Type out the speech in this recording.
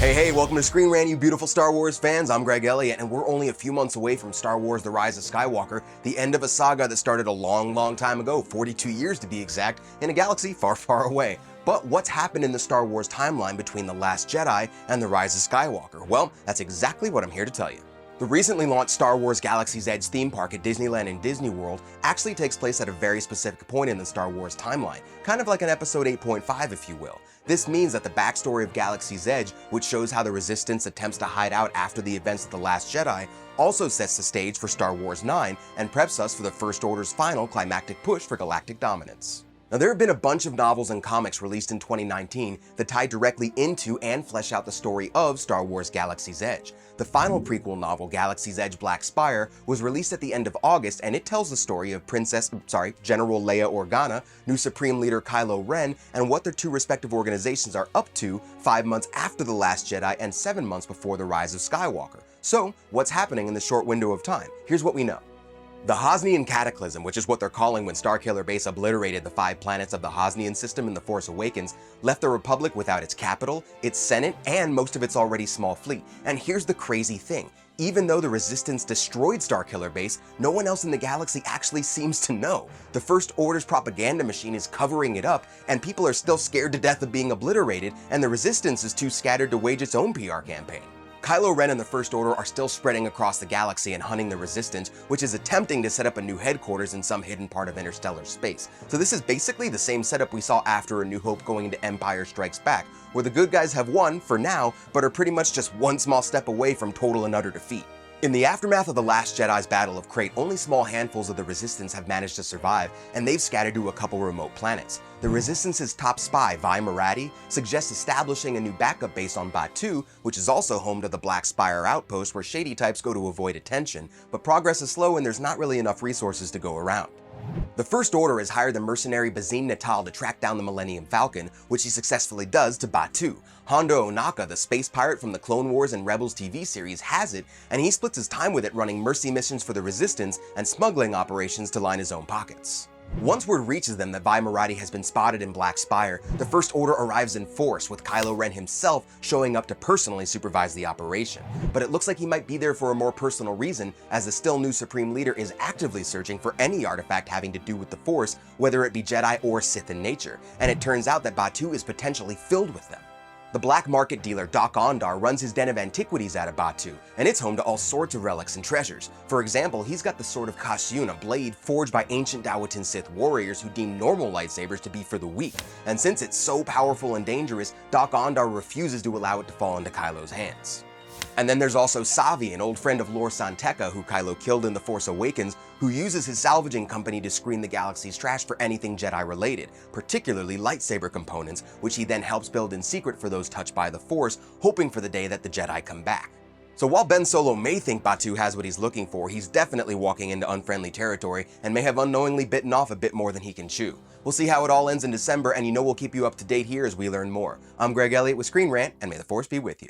Hey, welcome to Screen Rant, you beautiful Star Wars fans. I'm Greg Elliott, and we're only a few months away from Star Wars The Rise of Skywalker, the end of a saga that started a long time ago, 42 years to be exact, in a galaxy far away. But what's happened in the Star Wars timeline between The Last Jedi and The Rise of Skywalker? Well, that's exactly what I'm here to tell you. The recently launched Star Wars Galaxy's Edge theme park at Disneyland and Disney World actually takes place at a very specific point in the Star Wars timeline, kind of like an episode 8.5 if you will. This means that the backstory of Galaxy's Edge, which shows how the Resistance attempts to hide out after the events of The Last Jedi, also sets the stage for Star Wars 9 and preps us for the First Order's final climactic push for galactic dominance. Now, there have been a bunch of novels and comics released in 2019 that tie directly into and flesh out the story of Star Wars Galaxy's Edge. The final prequel novel, Galaxy's Edge Black Spire, was released at the end of August, and it tells the story of General Leia Organa, new Supreme Leader Kylo Ren, and what their two respective organizations are up to 5 months after The Last Jedi and 7 months before The Rise of Skywalker. So, what's happening in this short window of time? Here's what we know. The Hosnian Cataclysm, which is what they're calling when Starkiller Base obliterated the 5 planets of the Hosnian system in The Force Awakens, left the Republic without its capital, its Senate, and most of its already small fleet. And here's the crazy thing. Even though the Resistance destroyed Starkiller Base, no one else in the galaxy actually seems to know. The First Order's propaganda machine is covering it up, and people are still scared to death of being obliterated, and the Resistance is too scattered to wage its own PR campaign. Kylo Ren and the First Order are still spreading across the galaxy and hunting the Resistance, which is attempting to set up a new headquarters in some hidden part of interstellar space. So this is basically the same setup we saw after A New Hope going into Empire Strikes Back, where the good guys have won, for now, but are pretty much just one small step away from total and utter defeat. In the aftermath of The Last Jedi's Battle of Crate, only small handfuls of the Resistance have managed to survive, and they've scattered to a couple remote planets. The Resistance's top spy, Vi Marati, suggests establishing a new backup base on Batuu, which is also home to the Black Spire outpost where shady types go to avoid attention, but progress is slow and there's not really enough resources to go around. The First Order has hired the mercenary Bazine Natal to track down the Millennium Falcon, which he successfully does to Batuu. Hondo Ohnaka, the space pirate from the Clone Wars and Rebels TV series, has it, and he splits his time with it running mercy missions for the Resistance and smuggling operations to line his own pockets. Once word reaches them that Vi Marati has been spotted in Black Spire, the First Order arrives in force, with Kylo Ren himself showing up to personally supervise the operation. But it looks like he might be there for a more personal reason, as the still new Supreme Leader is actively searching for any artifact having to do with the Force, whether it be Jedi or Sith in nature, and it turns out that Batuu is potentially filled with them. The black market dealer Doc Ondar runs his den of antiquities out of Batuu, and it's home to all sorts of relics and treasures. For example, he's got the Sword of Kashyyyn, a blade forged by ancient Dawotin Sith warriors who deem normal lightsabers to be for the weak. And since it's so powerful and dangerous, Doc Ondar refuses to allow it to fall into Kylo's hands. And then there's also Savi, an old friend of Lor San Tekka who Kylo killed in The Force Awakens, who uses his salvaging company to screen the galaxy's trash for anything Jedi related, particularly lightsaber components, which he then helps build in secret for those touched by the Force, hoping for the day that the Jedi come back. So while Ben Solo may think Batuu has what he's looking for, he's definitely walking into unfriendly territory and may have unknowingly bitten off a bit more than he can chew. We'll see how it all ends in December, and we'll keep you up to date here as we learn more. I'm Greg Elliott with Screen Rant, and may the Force be with you.